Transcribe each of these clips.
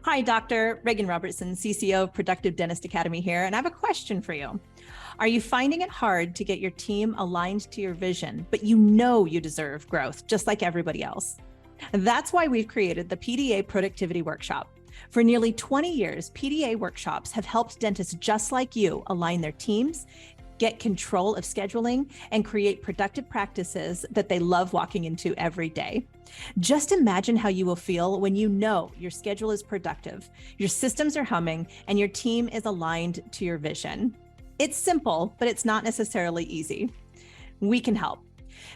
Hi, Dr. Reagan Robertson, CCO of Productive Dentist Academy here, and I have a question for you. Are you finding it hard to get your team aligned to your vision, but you know you deserve growth just like everybody else? That's why we've created the PDA Productivity Workshop. For nearly 20 years, PDA workshops have helped dentists just like you align their teams, get control of scheduling, and create productive practices that they love walking into every day. Just imagine how you will feel when you know your schedule is productive, your systems are humming, and your team is aligned to your vision. It's simple, but it's not necessarily easy. We can help.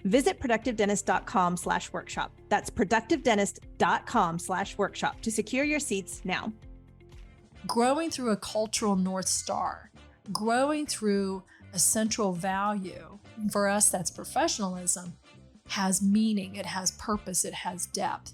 Visit productivedentist.com/workshop. That's productivedentist.com/workshop to secure your seats now. Growing through a cultural North Star, growing through a central value, for us that's professionalism, has meaning, it has purpose, it has depth.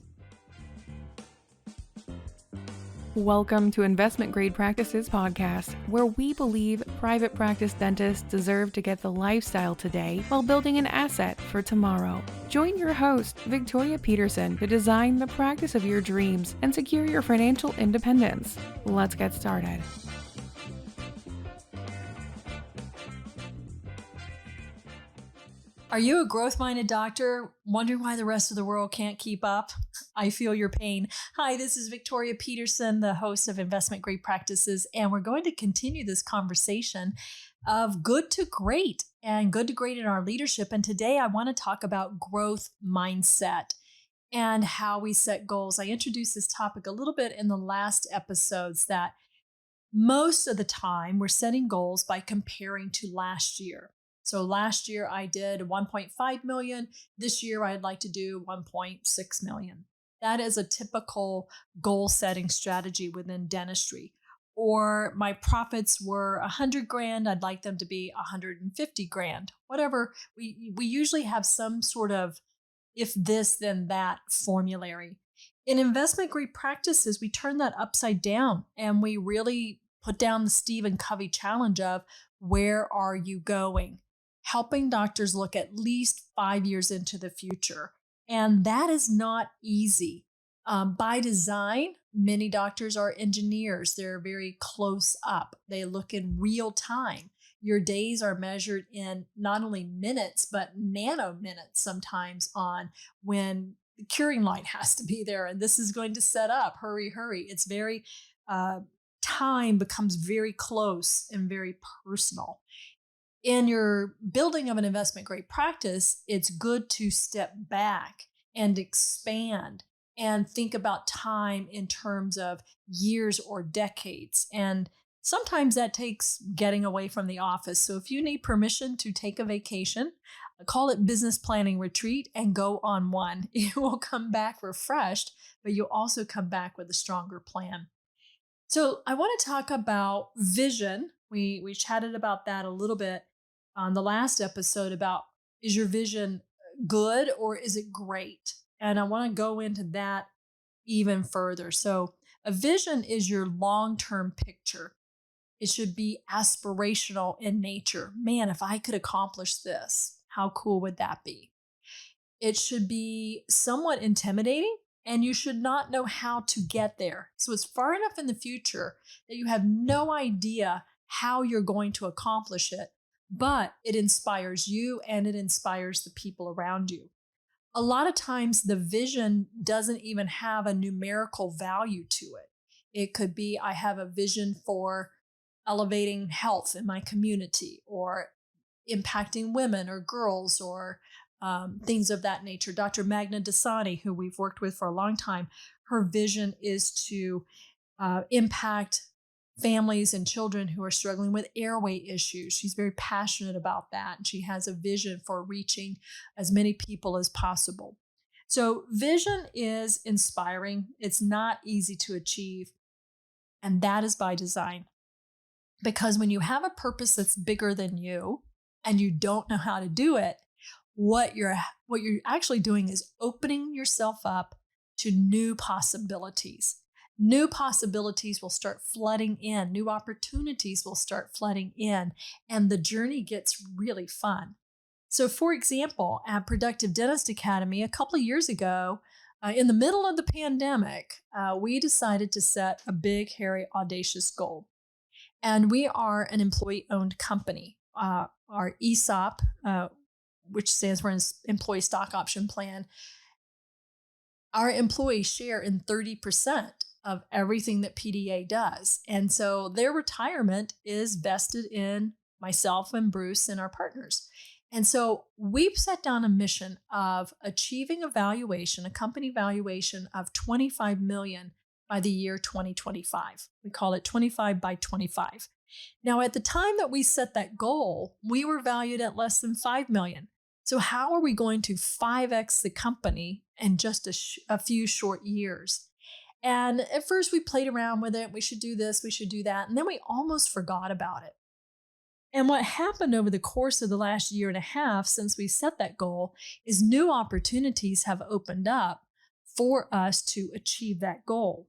Welcome to Investment Grade Practices Podcast, where we believe private practice dentists deserve to get the lifestyle today while building an asset for tomorrow. Join your host, Victoria Peterson, to design the practice of your dreams and secure your financial independence. Let's get started. Are you a growth-minded doctor wondering why the rest of the world can't keep up? I feel your pain. Hi, this is Victoria Peterson, the host of Investment Grade Practices, and we're going to continue this conversation of good to great and good to great in our leadership. And today I want to talk about growth mindset and how we set goals. I introduced this topic a little bit in the last episodes that most of the time we're setting goals by comparing to last year. So last year I did 1.5 million. This year I'd like to do 1.6 million. That is a typical goal setting strategy within dentistry. Or my profits were 100 grand. I'd like them to be 150 grand. Whatever. We usually have some sort of if this, then that formulary. In investment grade practices, we turn that upside down and we really put down the Stephen Covey challenge of where are you going? Helping doctors look at least 5 years into the future. And that is not easy. By design, many doctors are engineers. They're very close up. They look in real time. Your days are measured in not only minutes, but nanominutes sometimes on when the curing line has to be there and this is going to set up. Hurry, hurry. It's very, time becomes very close and very personal. In your building of an investment grade practice, it's good to step back and expand and think about time in terms of years or decades. And sometimes that takes getting away from the office. So if you need permission to take a vacation, call it business planning retreat and go on one. You will come back refreshed, but you'll also come back with a stronger plan. So I want to talk about vision. We chatted about that a little bit on the last episode about is your vision good or is it great? And I want to go into that even further. So a vision is your long-term picture. It should be aspirational in nature. Man, if I could accomplish this, how cool would that be? It should be somewhat intimidating and you should not know how to get there. So it's far enough in the future that you have no idea how you're going to accomplish it, but it inspires you and it inspires the people around you. A lot of times the vision doesn't even have a numerical value to it. It could be, I have a vision for elevating health in my community or impacting women or girls or things of that nature. Dr. Magna Dasani, who we've worked with for a long time, her vision is to impact families and children who are struggling with airway issues. She's very passionate about that. And she has a vision for reaching as many people as possible. So vision is inspiring. It's not easy to achieve. And that is by design. Because when you have a purpose that's bigger than you and you don't know how to do it, what you're actually doing is opening yourself up to new possibilities. New possibilities will start flooding in. New opportunities will start flooding in. And the journey gets really fun. So for example, at Productive Dentist Academy, a couple of years ago, in the middle of the pandemic, we decided to set a big, hairy, audacious goal. And we are an employee-owned company. Our ESOP, which stands for Employee Stock Option Plan, our employees share in 30% of everything that PDA does. And so their retirement is vested in myself and Bruce and our partners. And so we've set down a mission of achieving a valuation, a company valuation of 25 million by the year 2025. We call it 25 by 25. Now, at the time that we set that goal, we were valued at less than 5 million. So how are we going to 5x the company in just a few short years? And at first we played around with it. We should do this, we should do that. And then we almost forgot about it. And what happened over the course of the last year and a half since we set that goal is new opportunities have opened up for us to achieve that goal.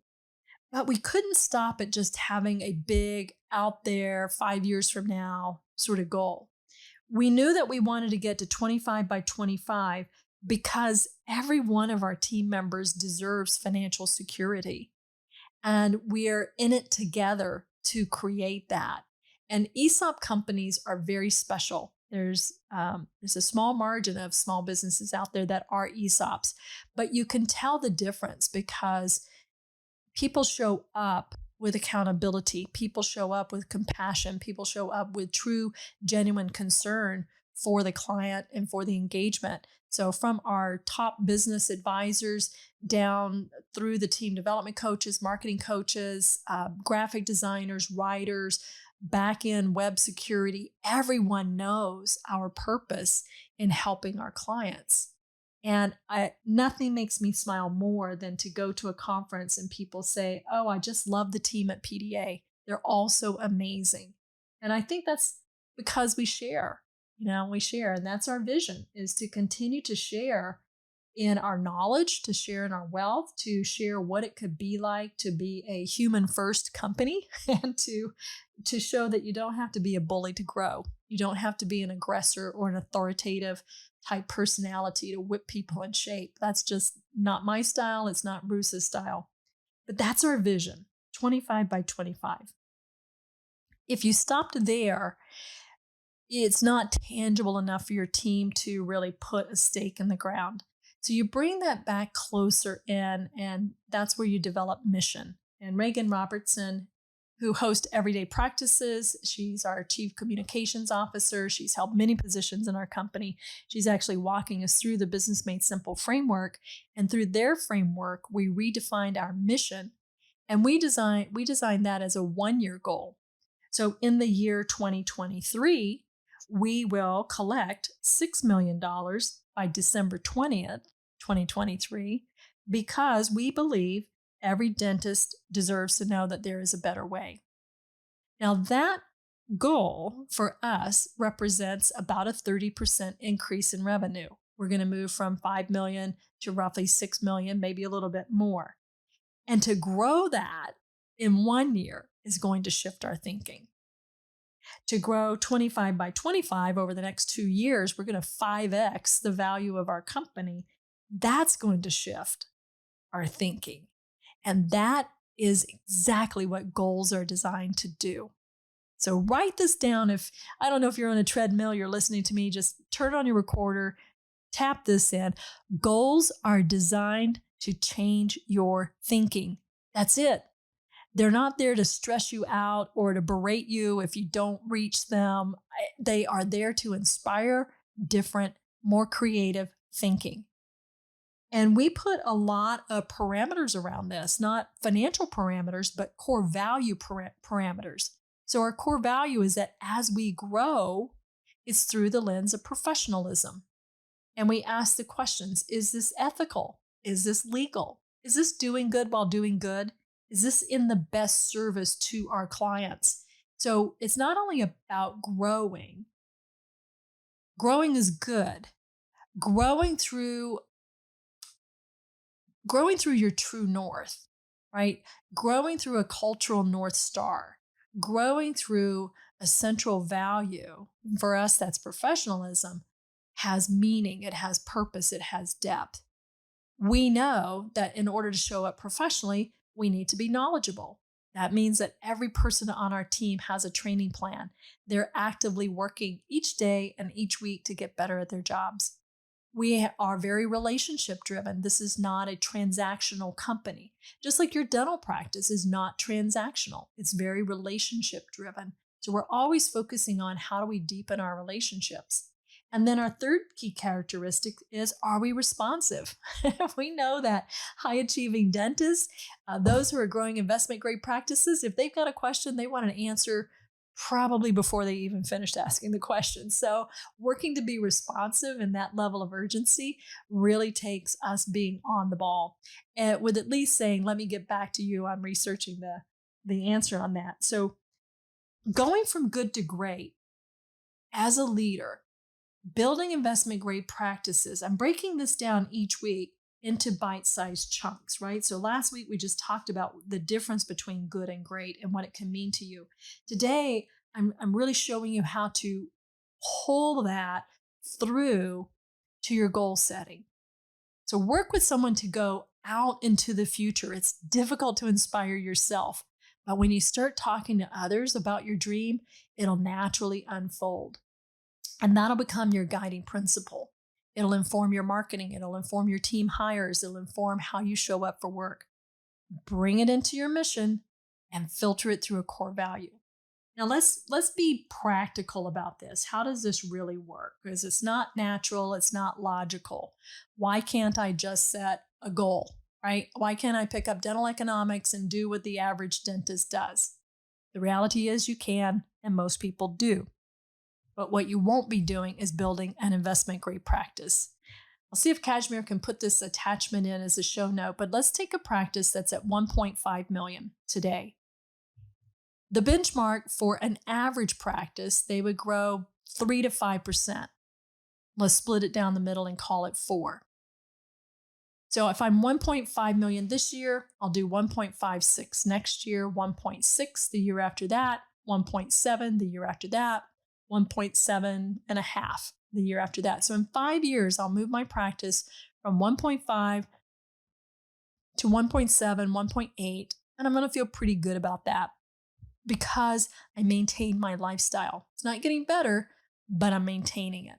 But we couldn't stop at just having a big out there 5 years from now sort of goal. We knew that we wanted to get to 25 by 25 because every one of our team members deserves financial security. And we're in it together to create that. And ESOP companies are very special. There's a small margin of small businesses out there that are ESOPs, but you can tell the difference because people show up with accountability. People show up with compassion. People show up with true, genuine concern for the client and for the engagement. So from our top business advisors down through the team development coaches, marketing coaches, graphic designers, writers, back-end web security, everyone knows our purpose in helping our clients. And nothing makes me smile more than to go to a conference and people say, oh, I just love the team at PDA. They're all so amazing. And I think that's because we share, we share. And that's our vision, is to continue to share in our knowledge, to share in our wealth, to share what it could be like to be a human first company, and to show that you don't have to be a bully to grow. You don't have to be an aggressor or an authoritative type personality to whip people in shape. That's just not my style. It's not Bruce's style. But that's our vision, 25 by 25. If you stopped there, it's not tangible enough for your team to really put a stake in the ground. So you bring that back closer in, and that's where you develop mission. And Reagan Robertson, who hosts Everyday Practices, she's our Chief Communications Officer. She's held many positions in our company. She's actually walking us through the Business Made Simple framework. And through their framework, we redefined our mission, and we designed that as a 1-year goal. So in the year 2023, we will collect $6 million by December 20th, 2023, because we believe every dentist deserves to know that there is a better way. Now, that goal for us represents about a 30% increase in revenue. We're going to move from 5 million to roughly 6 million, maybe a little bit more. And to grow that in 1 year is going to shift our thinking. To grow 25 by 25 over the next 2 years, we're going to 5x the value of our company. That's going to shift our thinking. And that is exactly what goals are designed to do. So write this down. I don't know if you're on a treadmill, you're listening to me, just turn on your recorder, tap this in. Goals are designed to change your thinking. That's it. They're not there to stress you out or to berate you if you don't reach them. They are there to inspire different, more creative thinking. And we put a lot of parameters around this, not financial parameters, but core value parameters. So our core value is that as we grow, it's through the lens of professionalism. And we ask the questions, is this ethical? Is this legal? Is this doing good while doing good? Is this in the best service to our clients? So it's not only about growing. Growing is good. Growing through your true north, right? Growing through a cultural North Star, growing through a central value. For us, that's professionalism, has meaning, it has purpose, it has depth. We know that in order to show up professionally, we need to be knowledgeable. That means that every person on our team has a training plan. They're actively working each day and each week to get better at their jobs. We are very relationship driven. This is not a transactional company. Just like your dental practice is not transactional, it's very relationship driven. So we're always focusing on how do we deepen our relationships. And then our third key characteristic is, are we responsive? We know that high achieving dentists, those who are growing investment grade practices, if they've got a question, they want an answer probably before they even finished asking the question. So working to be responsive and that level of urgency really takes us being on the ball, with at least saying, let me get back to you. I'm researching the answer on that. So going from good to great as a leader, building investment grade practices, I'm breaking this down each week into bite-sized chunks, right? So last week we just talked about the difference between good and great and what it can mean to you. Today, I'm really showing you how to pull that through to your goal setting. So work with someone to go out into the future. It's difficult to inspire yourself, but when you start talking to others about your dream, it'll naturally unfold. And that'll become your guiding principle. It'll inform your marketing. It'll inform your team hires. It'll inform how you show up for work. Bring it into your mission and filter it through a core value. Now let's be practical about this. How does this really work? Because it's not natural. It's not logical. Why can't I just set a goal, right? Why can't I pick up dental economics and do what the average dentist does? The reality is you can, and most people do. But what you won't be doing is building an investment grade practice. I'll see if Kashmir can put this attachment in as a show note, but let's take a practice that's at 1.5 million today. The benchmark for an average practice, they would grow 3 to 5%. Let's split it down the middle and call it 4. So if I'm 1.5 million this year, I'll do 1.56 next year, 1.6 the year after that, 1.7 the year after that, 1.7 and a half the year after that. So in 5 years, I'll move my practice from 1.5 to 1.7, 1.8, and I'm going to feel pretty good about that because I maintain my lifestyle. It's not getting better, but I'm maintaining it.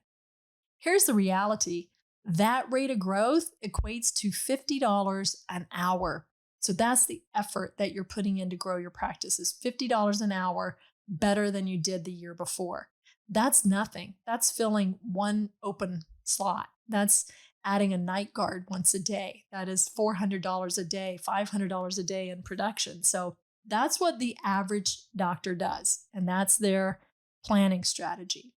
Here's the reality. That rate of growth equates to $50 an hour. So that's the effort that you're putting in to grow your practice, is $50 an hour better than you did the year before. That's nothing. That's filling one open slot. That's adding a night guard once a day. That is $400 a day, $500 a day in production. So that's what the average doctor does, and that's their planning strategy.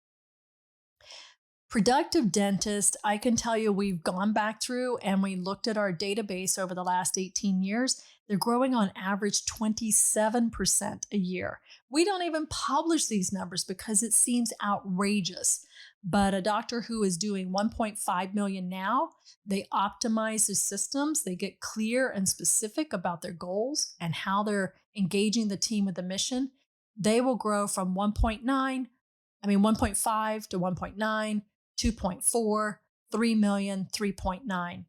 Productive dentist, I can tell you we've gone back through and we looked at our database over the last 18 years. They're growing on average 27% a year. We don't even publish these numbers because it seems outrageous. But a doctor who is doing 1.5 million now, they optimize their systems. They get clear and specific about their goals and how they're engaging the team with the mission. They will grow from 1.5 to 1.9, 2.4, 3 million, 3.9.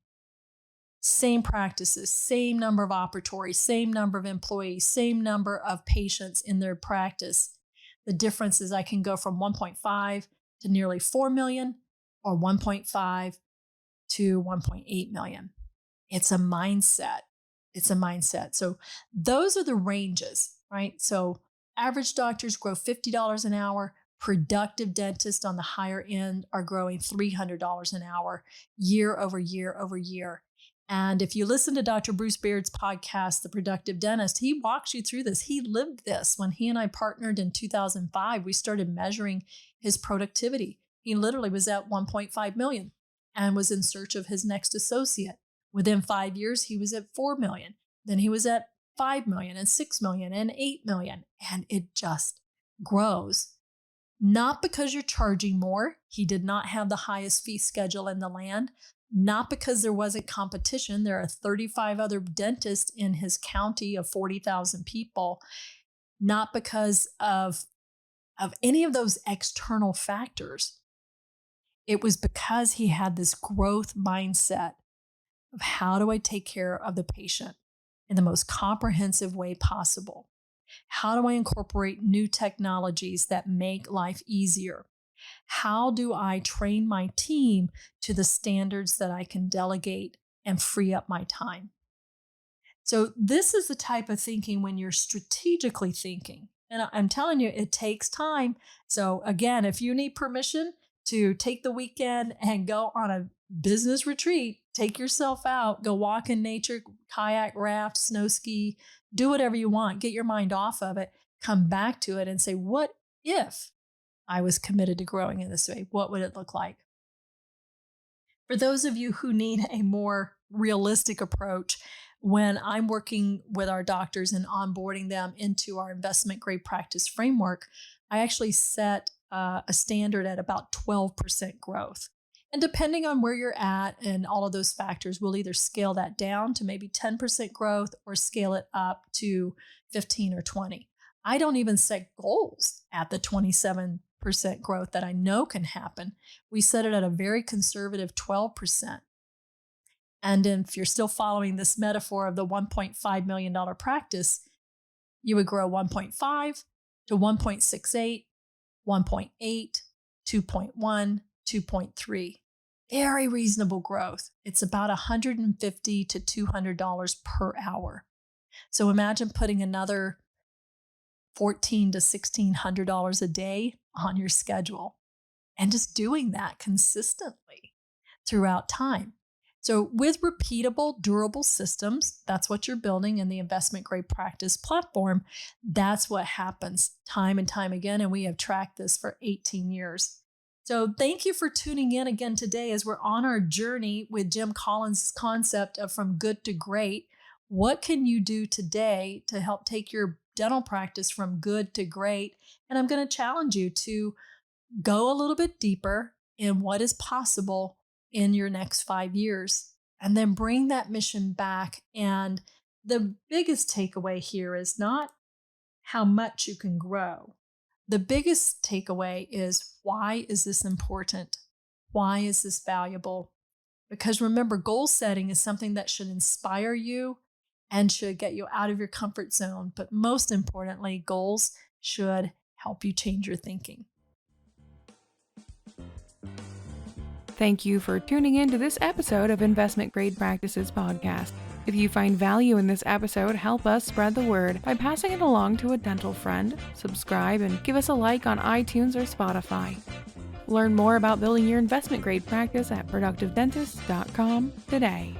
Same practices, same number of operatories, same number of employees, same number of patients in their practice. The difference is I can go from 1.5 to nearly 4 million or 1.5 to 1.8 million. It's a mindset. It's a mindset. So those are the ranges, right? So average doctors grow $50 an hour. Productive dentists on the higher end are growing $300 an hour year over year over year. And if you listen to Dr. Bruce Baird's podcast, The Productive Dentist, he walks you through this. He lived this. When he and I partnered in 2005, we started measuring his productivity. He literally was at 1.5 million and was in search of his next associate. Within 5 years, he was at 4 million. Then he was at 5 million and 6 million and 8 million. And it just grows. Not because you're charging more. He did not have the highest fee schedule in the land. Not because there wasn't competition. There are 35 other dentists in his county of 40,000 people. Not because of any of those external factors. It was because he had this growth mindset of how do I take care of the patient in the most comprehensive way possible? How do I incorporate new technologies that make life easier? How do I train my team to the standards that I can delegate and free up my time? So this is the type of thinking when you're strategically thinking. And I'm telling you, it takes time. So again, if you need permission to take the weekend and go on a business retreat, take yourself out, go walk in nature, kayak, raft, snow ski, do whatever you want, get your mind off of it, come back to it and say, what if I was committed to growing in this way? What would it look like? For those of you who need a more realistic approach, when I'm working with our doctors and onboarding them into our investment grade practice framework, I actually set a standard at about 12% growth. And depending on where you're at and all of those factors, we'll either scale that down to maybe 10% growth or scale it up to 15 or 20. I don't even set goals at the 27% growth that I know can happen. We set it at a very conservative 12%. And if you're still following this metaphor of the $1.5 million practice, you would grow 1.5 to 1.68, 1.8, 2.1, 2.3. Very reasonable growth. It's about $150 to $200 per hour. So imagine putting another $1,400 to $1,600 a day on your schedule and just doing that consistently throughout time. So with repeatable, durable systems, that's what you're building in the investment grade practice platform. That's what happens time and time again. And we have tracked this for 18 years. So thank you for tuning in again today as we're on our journey with Jim Collins' concept of from good to great. What can you do today to help take your dental practice from good to great? And I'm going to challenge you to go a little bit deeper in what is possible in your next 5 years, and then bring that mission back. And the biggest takeaway here is not how much you can grow. The biggest takeaway is, why is this important? Why is this valuable? Because remember, goal setting is something that should inspire you and should get you out of your comfort zone. But most importantly, goals should help you change your thinking. Thank you for tuning in to this episode of Investment Grade Practices Podcast. If you find value in this episode, help us spread the word by passing it along to a dental friend, subscribe, and give us a like on iTunes or Spotify. Learn more about building your investment grade practice at productivedentist.com today.